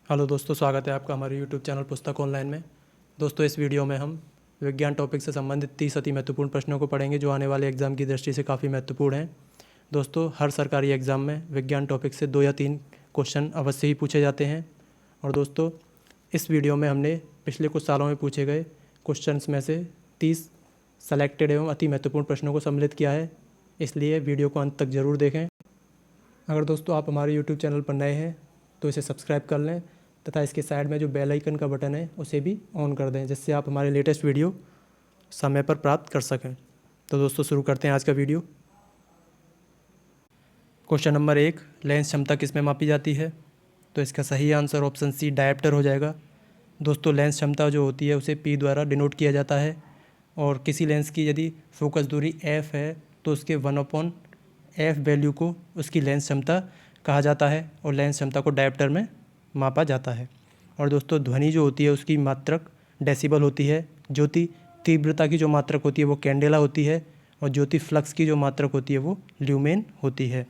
Hello दोस्तों, स्वागत है आपका हमारे यूट्यूब चैनल पुस्तक ऑनलाइन में। दोस्तों, इस वीडियो में हम विज्ञान टॉपिक से संबंधित 30 अति महत्वपूर्ण प्रश्नों को पढ़ेंगे जो आने वाले एग्जाम की दृष्टि से काफ़ी महत्वपूर्ण हैं। दोस्तों, हर सरकारी एग्जाम में विज्ञान टॉपिक से 2 या 3 क्वेश्चन अवश्य ही पूछे जाते हैं। और दोस्तों, इस वीडियो में हमने पिछले कुछ सालों में पूछे गए क्वेश्चन में से 30 सेलेक्टेड एवं अति महत्वपूर्ण प्रश्नों को सम्मिलित किया है, इसलिए वीडियो को अंत तक ज़रूर देखें। अगर दोस्तों आप हमारे यूट्यूब चैनल पर नए हैं तो इसे सब्सक्राइब कर लें तथा इसके साइड में जो बेल आइकन का बटन है उसे भी ऑन कर दें, जिससे आप हमारे लेटेस्ट वीडियो समय पर प्राप्त कर सकें। तो दोस्तों, शुरू करते हैं आज का वीडियो। क्वेश्चन नंबर 1, लेंस क्षमता किस में मापी जाती है? तो इसका सही आंसर ऑप्शन सी डायप्टर हो जाएगा। दोस्तों, लेंस क्षमता जो होती है उसे पी द्वारा डिनोट किया जाता है, और किसी लेंस की यदि फोकस दूरी एफ है तो उसके 1/f वैल्यू को उसकी लेंस क्षमता कहा जाता है, और लेंस क्षमता को डायप्टर में मापा जाता है। और दोस्तों, ध्वनि जो होती है उसकी मात्रक डेसिबल होती है। ज्योति तीव्रता की जो मात्रक होती है वो कैंडेला होती है, और ज्योति फ्लक्स की जो मात्रक होती है वो ल्यूमेन होती है।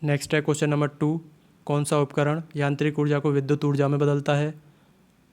नेक्स्ट है क्वेश्चन नंबर 2, कौन सा उपकरण यांत्रिक ऊर्जा को विद्युत ऊर्जा में बदलता है?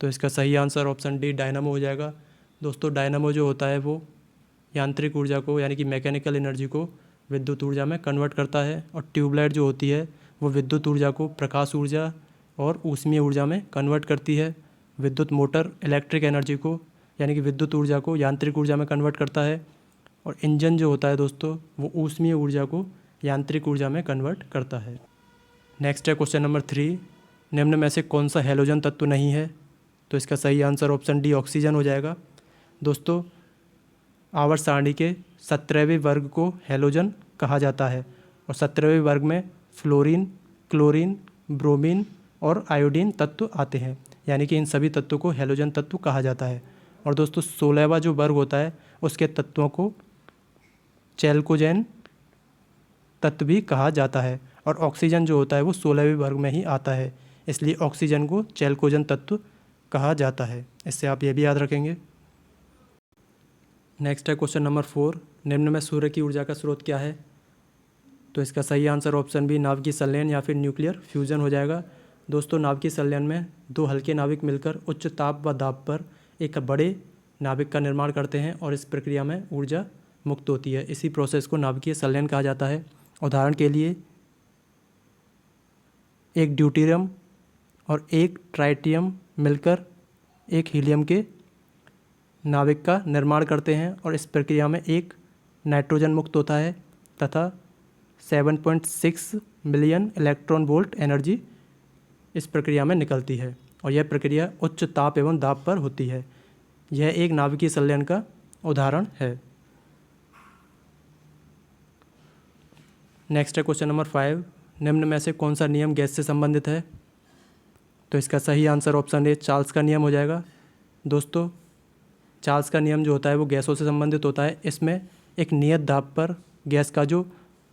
तो इसका सही आंसर ऑप्शन डी डायनामो हो जाएगा। दोस्तों, डायनामो जो होता है वो यांत्रिक ऊर्जा को यानी कि मैकेनिकल एनर्जी को विद्युत ऊर्जा में कन्वर्ट करता है, और ट्यूबलाइट जो होती है वो विद्युत ऊर्जा को प्रकाश ऊर्जा और ऊष्मीय ऊर्जा में कन्वर्ट करती है। विद्युत मोटर इलेक्ट्रिक एनर्जी को यानी कि विद्युत ऊर्जा को यांत्रिक ऊर्जा में कन्वर्ट करता है, और इंजन जो होता है दोस्तों वो ऊष्मीय ऊर्जा को यांत्रिक ऊर्जा में कन्वर्ट करता है। नेक्स्ट है क्वेश्चन नंबर 3, निम्न में से कौन सा हैलोजन तत्व नहीं है? तो इसका सही आंसर ऑप्शन डी ऑक्सीजन हो जाएगा। दोस्तों, आवर्त सारणी के 17वें वर्ग को हैलोजन कहा जाता है, और 17वें वर्ग में फ्लोरीन, क्लोरीन, ब्रोमीन और आयोडीन तत्व आते हैं, यानी कि इन सभी तत्वों को हैलोजन तत्व कहा जाता है। और दोस्तों, 16वां जो वर्ग होता है उसके तत्वों को चैल्कोजेन तत्व भी कहा जाता है, और ऑक्सीजन जो होता है वो 16वें वर्ग में ही आता है, इसलिए ऑक्सीजन को चैल्कोजेन तत्व कहा जाता है। इससे आप ये भी याद रखेंगे। नेक्स्ट है क्वेश्चन नंबर 4, निम्न में सूर्य की ऊर्जा का स्रोत क्या है? तो इसका सही आंसर ऑप्शन बी नाभिकीय संलयन या फिर न्यूक्लियर फ्यूजन हो जाएगा। दोस्तों, नाभिकीय संलयन में 2 हल्के नाभिक मिलकर उच्च ताप व दाब पर एक बड़े नाभिक का निर्माण करते हैं, और इस प्रक्रिया में ऊर्जा मुक्त होती है। इसी प्रोसेस को नाभिकीय संलयन कहा जाता है। उदाहरण के लिए एक ड्यूटेरियम और एक ट्राइटियम मिलकर एक हीलियम के नाभिक का निर्माण करते हैं, और इस प्रक्रिया में एक नाइट्रोजन मुक्त होता है तथा 7.6 मिलियन इलेक्ट्रॉन वोल्ट एनर्जी इस प्रक्रिया में निकलती है, और यह प्रक्रिया उच्च ताप एवं दाब पर होती है। यह एक नाभिकीय संलयन का उदाहरण है। नेक्स्ट है क्वेश्चन नंबर 5, निम्न में से कौन सा नियम गैस से संबंधित है? तो इसका सही आंसर ऑप्शन ए चार्ल्स का नियम हो जाएगा। दोस्तों, चार्ल्स का नियम जो होता है वो गैसों से संबंधित होता है। इसमें एक नियत दाब पर गैस का जो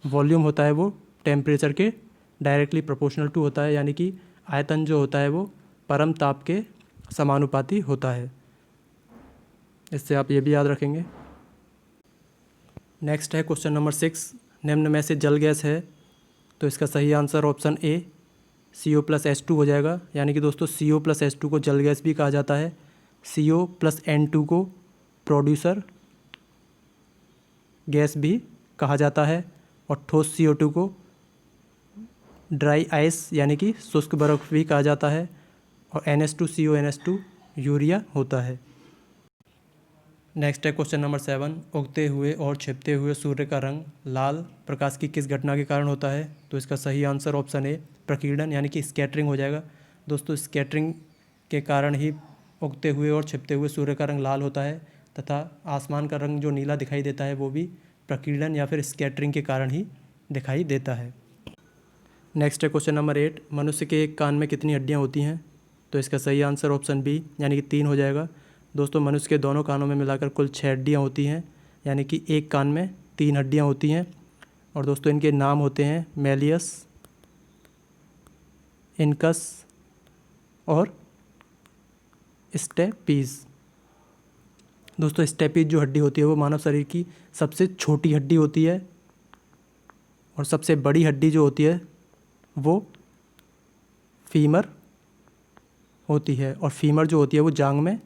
वॉल्यूम होता है वो टेम्परेचर के डायरेक्टली प्रोपोर्शनल टू होता है, यानी कि आयतन जो होता है वो परम ताप के समानुपाती होता है। इससे आप ये भी याद रखेंगे। नेक्स्ट है क्वेश्चन नंबर 6, निम्न में से जल गैस है? तो इसका सही आंसर ऑप्शन ए CO+H2 हो जाएगा। यानी कि दोस्तों, CO+H2 को जल गैस भी कहा जाता है। CO+N2 को प्रोड्यूसर गैस भी कहा जाता है, और ठोस CO2 को ड्राई आइस यानी कि शुष्क बर्फ भी कहा जाता है, और NH2CO यूरिया होता है। नेक्स्ट है क्वेश्चन नंबर 7, उगते हुए और छिपते हुए सूर्य का रंग लाल प्रकाश की किस घटना के कारण होता है? तो इसका सही आंसर ऑप्शन ए प्रकीर्णन यानी कि स्कैटरिंग हो जाएगा। दोस्तों, स्कैटरिंग के कारण ही उगते हुए और छिपते हुए सूर्य का रंग लाल होता है, तथा आसमान का रंग जो नीला दिखाई देता है वो भी प्रकीर्णन या फिर स्कैटरिंग के कारण ही दिखाई देता है। नेक्स्ट है क्वेश्चन नंबर 8, मनुष्य के एक कान में कितनी हड्डियाँ होती हैं? तो इसका सही आंसर ऑप्शन बी यानी कि 3 हो जाएगा। दोस्तों, मनुष्य के दोनों कानों में मिलाकर कुल 6 हड्डियाँ होती हैं, यानी कि एक कान में 3 हड्डियाँ होती हैं। और दोस्तों, इनके नाम होते हैं मेलियस, इनकस और स्टेपीज। दोस्तों, स्टेपीज जो हड्डी होती है वो मानव शरीर की सबसे छोटी हड्डी होती है, और सबसे बड़ी हड्डी जो होती है वो फीमर होती है और फीमर जो होती है वो जांघ में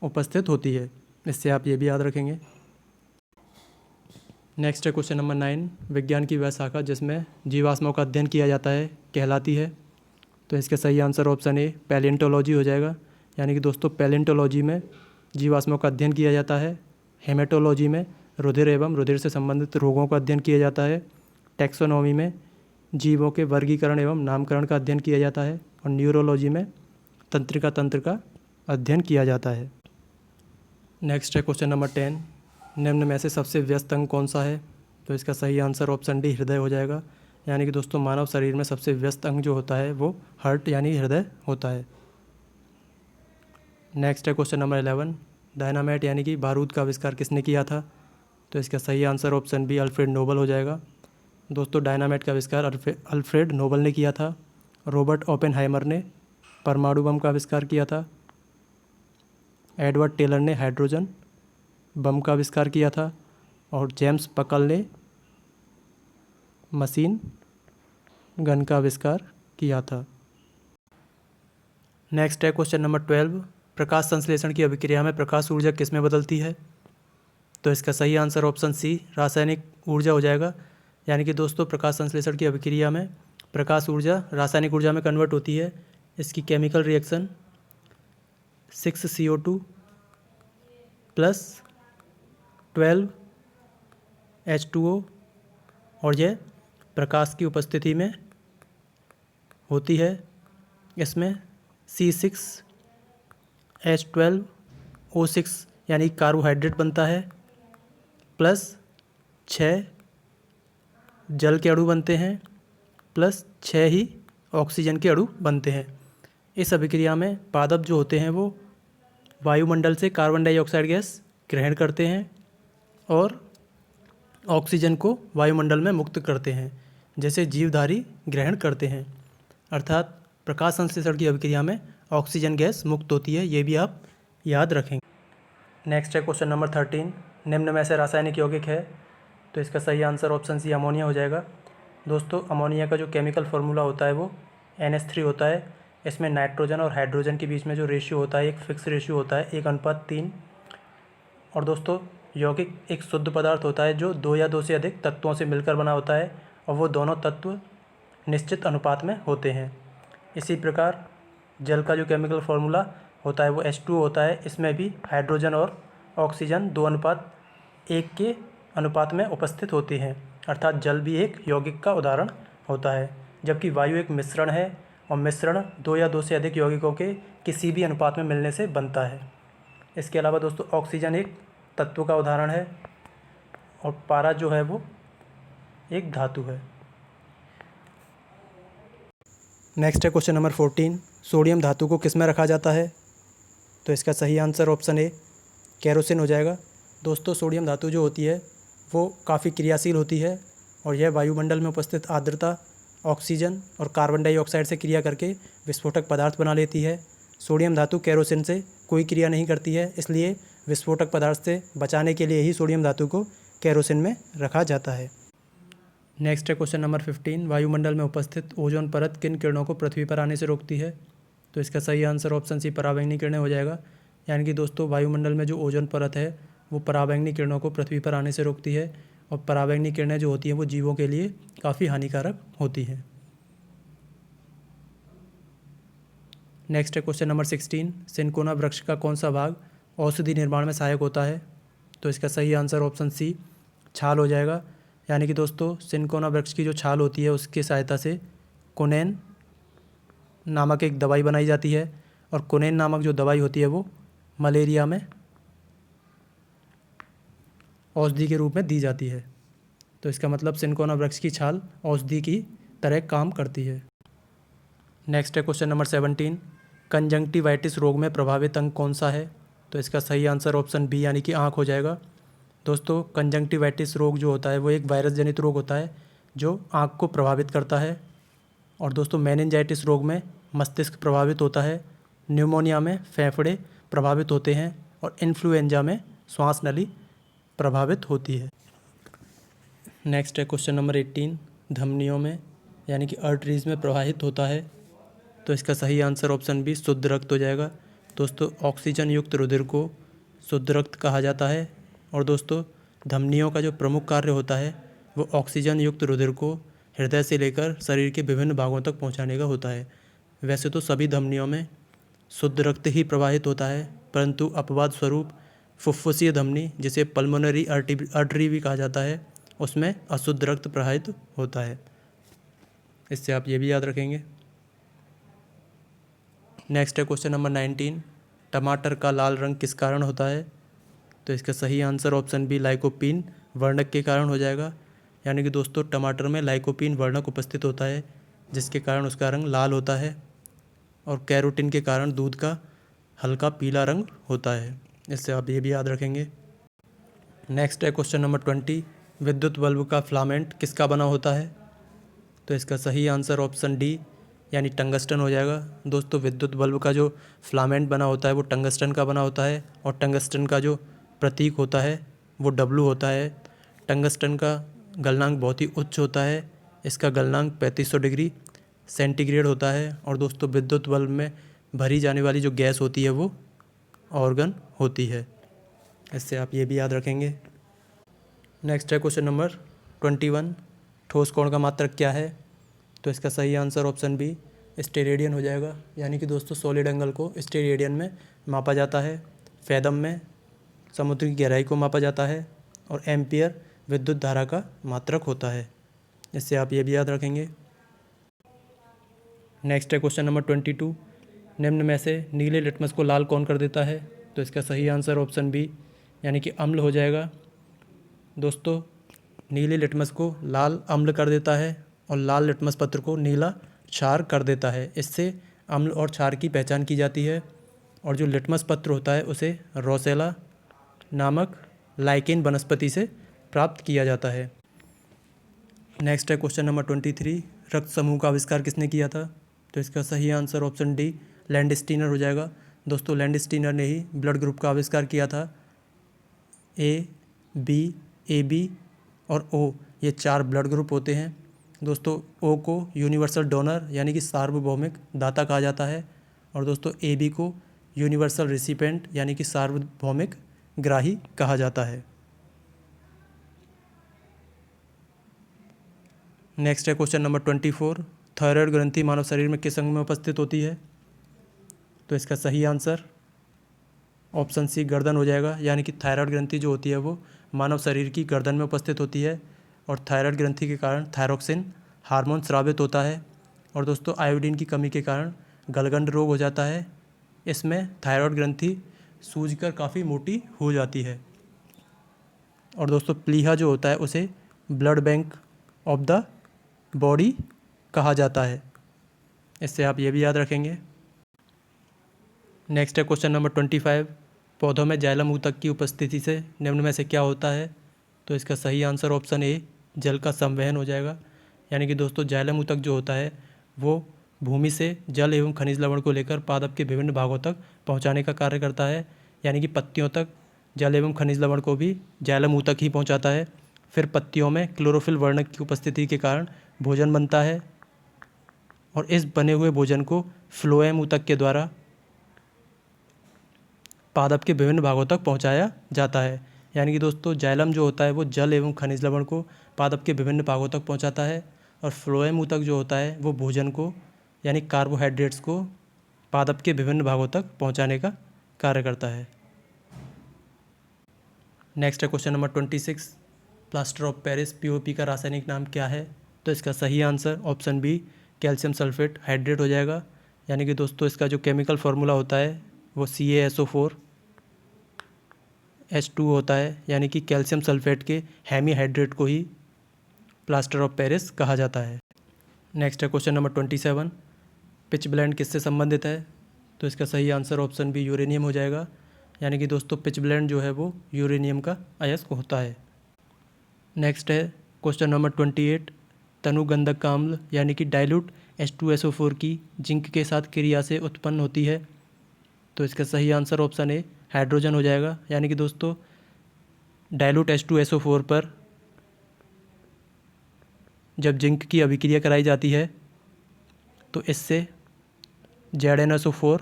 उपस्थित होती है। इससे आप ये भी याद रखेंगे। नेक्स्ट है क्वेश्चन नंबर 9, विज्ञान की वह शाखा जिसमें जीवाश्मों का अध्ययन किया जाता है कहलाती है। तो इसका सही आंसर ऑप्शन ए पैलियोंटोलॉजी हो जाएगा। यानी कि दोस्तों पैलियोंटोलॉजी में जीवाश्मों का अध्ययन किया जाता है। हेमेटोलॉजी में रुधिर एवं रुधिर से संबंधित रोगों का अध्ययन किया जाता है। टैक्सोनॉमी में जीवों के वर्गीकरण एवं नामकरण का अध्ययन किया जाता है। और न्यूरोलॉजी में तंत्रिका तंत्र का अध्ययन किया जाता है। नेक्स्ट है क्वेश्चन नंबर 10, निम्न में से सबसे व्यस्त अंग कौन सा है। तो इसका सही आंसर ऑप्शन डी हृदय हो जाएगा। यानी कि दोस्तों मानव शरीर में सबसे व्यस्त अंग जो होता है वो हार्ट यानी हृदय होता है। नेक्स्ट है क्वेश्चन नंबर 11, डायनामाइट यानी कि बारूद का आविष्कार किसने किया था। तो इसका सही answer option B Alfred Nobel हो जाएगा। दोस्तों डायनामाइट का आविष्कार अल्फ्रेड नोबल ने किया था। रॉबर्ट ओपेनहाइमर ने परमाणु बम का आविष्कार किया था। एडवर्ड टेलर ने हाइड्रोजन बम का आविष्कार किया था। और जेम्स पकल ने मशीन गन का आविष्कार किया था। नेक्स्ट है क्वेश्चन नंबर 12, प्रकाश संश्लेषण की अभिक्रिया में प्रकाश ऊर्जा किस में बदलती है। तो इसका सही आंसर ऑप्शन सी रासायनिक ऊर्जा हो जाएगा। यानी कि दोस्तों प्रकाश संश्लेषण की अभिक्रिया में प्रकाश ऊर्जा रासायनिक ऊर्जा में कन्वर्ट होती है। इसकी chemical reaction 6CO2 plus 12H2O और यह प्रकाश की उपस्थिति में होती है। इसमें C6H12O6 यानी कार्बोहाइड्रेट बनता है, प्लस 6 जल के अणु बनते हैं, प्लस 6 ही ऑक्सीजन के अणु बनते हैं। इस अभिक्रिया में पादप जो होते हैं वो वायुमंडल से कार्बन डाइऑक्साइड गैस ग्रहण करते हैं और ऑक्सीजन को वायुमंडल में मुक्त करते हैं, जैसे जीवधारी ग्रहण करते हैं। अर्थात प्रकाश संश्लेषण की अभिक्रिया में ऑक्सीजन गैस मुक्त होती है, ये भी आप याद रखेंगे। नेक्स्ट है क्वेश्चन नंबर 13, निम्न में से रासायनिक यौगिक है। तो इसका सही आंसर ऑप्शन सी अमोनिया हो जाएगा। दोस्तों अमोनिया का जो केमिकल फार्मूला होता है वो NH3 होता है। इसमें नाइट्रोजन और हाइड्रोजन के बीच में जो रेशियो होता है एक फिक्स रेशियो होता है 1:3। और दोस्तों यौगिक एक शुद्ध पदार्थ होता है जो 2 या 2 से अधिक तत्वों से मिलकर बना होता है और वो दोनों तत्व निश्चित अनुपात में होते हैं। इसी प्रकार जल का जो केमिकल फार्मूला होता है वो H2O होता है। इसमें भी हाइड्रोजन और ऑक्सीजन 2:1 के अनुपात में उपस्थित होती हैं। अर्थात जल भी एक यौगिक का उदाहरण होता है, जबकि वायु एक मिश्रण है और मिश्रण 2 या 2 से अधिक यौगिकों के किसी भी अनुपात में मिलने से बनता है। इसके अलावा दोस्तों ऑक्सीजन एक तत्व का उदाहरण है और पारा जो है वो एक धातु है। नेक्स्ट है क्वेश्चन नंबर 14, सोडियम धातु को किस में रखा जाता है। तो इसका सही आंसर ऑप्शन ए केरोसिन हो जाएगा। दोस्तों सोडियम धातु जो होती है वो काफ़ी क्रियाशील होती है और यह वायुमंडल में उपस्थित आर्द्रता, ऑक्सीजन और कार्बन डाइऑक्साइड से क्रिया करके विस्फोटक पदार्थ बना लेती है। सोडियम धातु केरोसिन से कोई क्रिया नहीं करती है, इसलिए विस्फोटक पदार्थ से बचाने के लिए ही सोडियम धातु को केरोसिन में रखा जाता है। नेक्स्ट है क्वेश्चन नंबर 15, वायुमंडल में उपस्थित ओजोन परत किन किरणों को पृथ्वी पर आने से रोकती है। तो इसका सही आंसर ऑप्शन सी पराबैंगनी किरणें हो जाएगा। यानी कि दोस्तों वायुमंडल में जो ओजोन परत है वो पराबैंगनी किरणों को पृथ्वी पर आने से रोकती है और पराबैंगनी किरणें जो होती हैं वो जीवों के लिए काफ़ी हानिकारक होती हैं। नेक्स्ट है क्वेश्चन नंबर 16, सिनकोना वृक्ष का कौन सा भाग औषधि निर्माण में सहायक होता है। तो इसका सही आंसर ऑप्शन सी छाल हो जाएगा। यानी कि दोस्तों सिनकोना वृक्ष की जो छाल होती है उसकी सहायता से कोनेन नामक एक दवाई बनाई जाती है और कोनेन नामक जो दवाई होती है वो मलेरिया में औषधि के रूप में दी जाती है। तो इसका मतलब सिनकोना वृक्ष की छाल औषधि की तरह काम करती है। नेक्स्ट है क्वेश्चन नंबर 17, कंजंक्टिवाइटिस रोग में प्रभावित अंग कौन सा है। तो इसका सही आंसर ऑप्शन बी यानी कि आँख हो जाएगा। दोस्तों कंजंक्टिवाइटिस रोग जो होता है वो एक वायरस जनित रोग होता है जो आँख को प्रभावित करता है। और दोस्तों मेनिंजाइटिस रोग में मस्तिष्क प्रभावित होता है, न्यूमोनिया में फेफड़े प्रभावित होते हैं और इन्फ्लुएंजा में श्वास नली प्रभावित होती है। नेक्स्ट है क्वेश्चन नंबर 18, धमनियों में यानी कि आर्टरीज में प्रवाहित होता है। तो इसका सही आंसर ऑप्शन बी शुद्ध रक्त हो जाएगा। दोस्तों ऑक्सीजन युक्त रुधिर को शुद्ध रक्त कहा जाता है। और दोस्तों धमनियों का जो प्रमुख कार्य होता है वो ऑक्सीजन युक्त रुधिर को हृदय से लेकर शरीर के विभिन्न भागों तक पहुंचाने का होता है। वैसे तो सभी धमनियों में शुद्ध रक्त ही प्रवाहित होता है, परंतु अपवाद स्वरूप फुफ्फुसीय धमनी, जिसे पल्मोनरी आर्टरी भी कहा जाता है, उसमें अशुद्ध रक्त प्रवाहित होता है। इससे आप ये भी याद रखेंगे। नेक्स्ट है क्वेश्चन नंबर 19, टमाटर का लाल रंग किस कारण होता है? तो इसका सही आंसर ऑप्शन बी लाइकोपीन वर्णक के कारण हो जाएगा। यानी कि दोस्तों टमाटर में लाइकोपीन वर्णक उपस्थित होता है, जिसके कारण उसका रंग लाल होता है, और कैरोटीन के कारण दूध का हल्का पीला रंग होता है। इससे आप ये भी याद रखेंगे। नेक्स्ट है क्वेश्चन नंबर 20, विद्युत बल्ब का फिलामेंट किसका बना होता है? तो इसका सही आंसर ऑप्शन डी यानी टंगस्टन हो जाएगा। दोस्तों विद्युत बल्ब का जो फिलामेंट बना होता है वो टंगस्टन का बना होता है, और टंगस्टन का जो प्रतीक होता है वो डब्लू होता है। टंगस्टन का गलनांक बहुत ही उच्च होता है, इसका गलनांक 3500 डिग्री सेंटीग्रेड होता है। और दोस्तों विद्युत बल्ब में भरी जाने वाली जो गैस होती है वो ऑर्गन होती है। इससे आप ये भी याद रखेंगे। नेक्स्ट है क्वेश्चन नंबर 21, ठोस कोण का मात्रक क्या है? तो इसका सही आंसर ऑप्शन बी स्टेरेडियन हो जाएगा। यानी कि दोस्तों सॉलिड एंगल को स्टेरेडियन में मापा जाता है, फैदम में समुद्र की गहराई को मापा जाता है, और एम्पियर विद्युत धारा का मात्रक होता है। इससे आप ये भी याद रखेंगे। नेक्स्ट है क्वेश्चन नंबर 22, निम्न में से नीले लिटमस को लाल कौन कर देता है? तो इसका सही आंसर ऑप्शन बी यानी कि अम्ल हो जाएगा। दोस्तों नीले लिटमस को लाल अम्ल कर देता है, और लाल लिटमस पत्र को नीला क्षार कर देता है। इससे अम्ल और क्षार की पहचान की जाती है। और जो लिटमस पत्र होता है उसे रोसेला नामक लाइकेन वनस्पति से प्राप्त किया जाता है। नेक्स्ट है क्वेश्चन नंबर 23, रक्त समूह का आविष्कार किसने किया था? तो इसका सही आंसर ऑप्शन डी लैंडस्टीनर हो जाएगा। दोस्तों लैंडस्टीनर ने ही ब्लड ग्रुप का आविष्कार किया था। ए, बी, ए बी और ओ, ये 4 ब्लड ग्रुप होते हैं। दोस्तों ओ को यूनिवर्सल डोनर यानी कि सार्वभौमिक दाता कहा जाता है, और दोस्तों ए बी को यूनिवर्सल रिसिपेंट यानी कि सार्वभौमिक ग्राही कहा जाता है। नेक्स्ट है क्वेश्चन नंबर 24, थायराइड ग्रंथि मानव शरीर में किस अंग में उपस्थित होती है? तो इसका सही आंसर ऑप्शन सी गर्दन हो जाएगा। यानी कि थायराइड ग्रंथि जो होती है वो मानव शरीर की गर्दन में उपस्थित होती है, और थायराइड ग्रंथि के कारण थायरोक्सिन हार्मोन स्रावित होता है। और दोस्तों आयोडीन की कमी के कारण गलगंड रोग हो जाता है। इसमें थायराइड ग्रंथि सूजकर काफ़ी मोटी हो जाती है। और दोस्तों प्लीहा जो होता है उसे blood bank of the body कहा जाता है। इससे आप ये भी याद रखेंगे। नेक्स्ट है क्वेश्चन नंबर 25, पौधों में जाइलम ऊतक की उपस्थिति से निम्न में से क्या होता है? तो इसका सही आंसर ऑप्शन ए जल का संवहन हो जाएगा। यानी कि दोस्तों जाइलम ऊतक जो होता है वो भूमि से जल एवं खनिज लवण को लेकर पादप के विभिन्न भागों तक पहुंचाने का कार्य करता है। यानी कि पत्तियों तक जल एवं खनिज लवण को भी जाइलम ऊतक ही पहुंचाता है। फिर पत्तियों में क्लोरोफिल वर्णक की उपस्थिति के कारण भोजन बनता है, और इस बने हुए भोजन को फ्लोएम ऊतक के द्वारा पादप के विभिन्न भागों तक पहुंचाया जाता है। यानी कि दोस्तों जाइलम जो होता है वो जल एवं खनिज लवण को पादप के विभिन्न भागों तक पहुंचाता है, और फ्लोएम ऊतक जो होता है वो भोजन को यानी कार्बोहाइड्रेट्स को पादप के विभिन्न भागों तक पहुंचाने का कार्य करता है। नेक्स्ट है question number 26, plaster of Paris POP का रासायनिक नाम क्या है? तो इसका सही answer option B calcium sulphate hydrate हो जाएगा। यानी कि दोस्तों इसका जो केमिकल फार्मूला होता है वो CaSO4H2 होता है। यानी कि कैल्शियम सल्फेट के हेमी हाइड्रेट को ही प्लास्टर ऑफ पेरिस कहा जाता है। नेक्स्ट है क्वेश्चन नंबर 27, पिच ब्लेंड किससे संबंधित है? तो इसका सही आंसर ऑप्शन बी यूरेनियम हो जाएगा। यानी कि दोस्तों पिच ब्लेंड जो है वो यूरेनियम का अयस्क होता है। नेक्स्ट है क्वेश्चन नंबर 28, तनुगंधक का अम्ल यानी कि डाइल्यूट H2SO4 की जिंक के साथ क्रिया से उत्पन्न होती है। तो इसका सही आंसर ऑप्शन ए हाइड्रोजन हो जाएगा। यानी कि दोस्तों डाइल्यूट H2SO4 पर जब जिंक की अभिक्रिया कराई जाती है तो इससे ZnSO4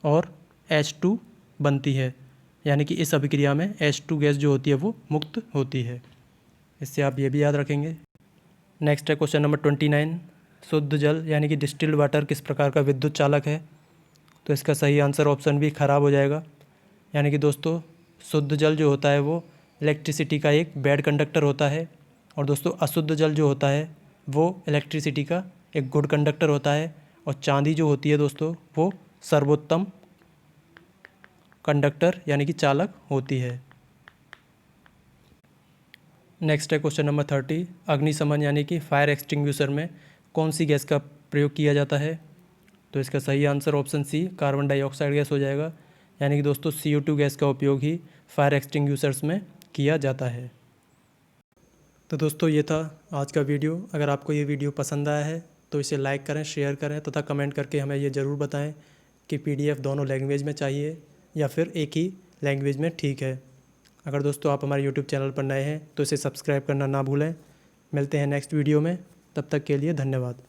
और H2 बनती है, यानी कि इस अभिक्रिया में H2 गैस जो होती है वो मुक्त होती है। इससे आप ये भी याद रखेंगे। नेक्स्ट है क्वेश्चन नंबर 29, शुद्ध जल यानी कि डिस्टिल्ड वाटर किस प्रकार का विद्युत चालक है? तो इसका सही आंसर ऑप्शन भी खराब हो जाएगा। यानी कि दोस्तों शुद्ध जल जो होता है वो इलेक्ट्रिसिटी का एक बैड कंडक्टर होता है, और दोस्तों अशुद्ध जल जो होता है वो इलेक्ट्रिसिटी का एक गुड कंडक्टर होता है, और चांदी जो होती है दोस्तों वो सर्वोत्तम कंडक्टर यानी कि चालक होती है। नेक्स्ट है क्वेश्चन नंबर 30, अग्निशमन यानी कि फायर एक्सटिंग्विशर में कौन सी गैस का प्रयोग किया जाता है? तो इसका सही answer option C carbon dioxide gas हो जाएगा। यानी कि दोस्तों CO2 गैस का उपयोग ही फायर एक्सटिंग्विशर्स में किया जाता है। तो दोस्तों ये था आज का वीडियो। अगर आपको ये वीडियो पसंद आया है तो इसे लाइक करें, शेयर करें तथा कमेंट करके हमें ये ज़रूर बताएं कि PDF दोनों लैंग्वेज में चाहिए या फिर एक ही लैंग्वेज में ठीक है। अगर दोस्तों आप हमारे YouTube चैनल पर नए हैं तो इसे सब्सक्राइब करना ना भूलें। मिलते हैं नेक्स्ट वीडियो में, तब तक के लिए धन्यवाद।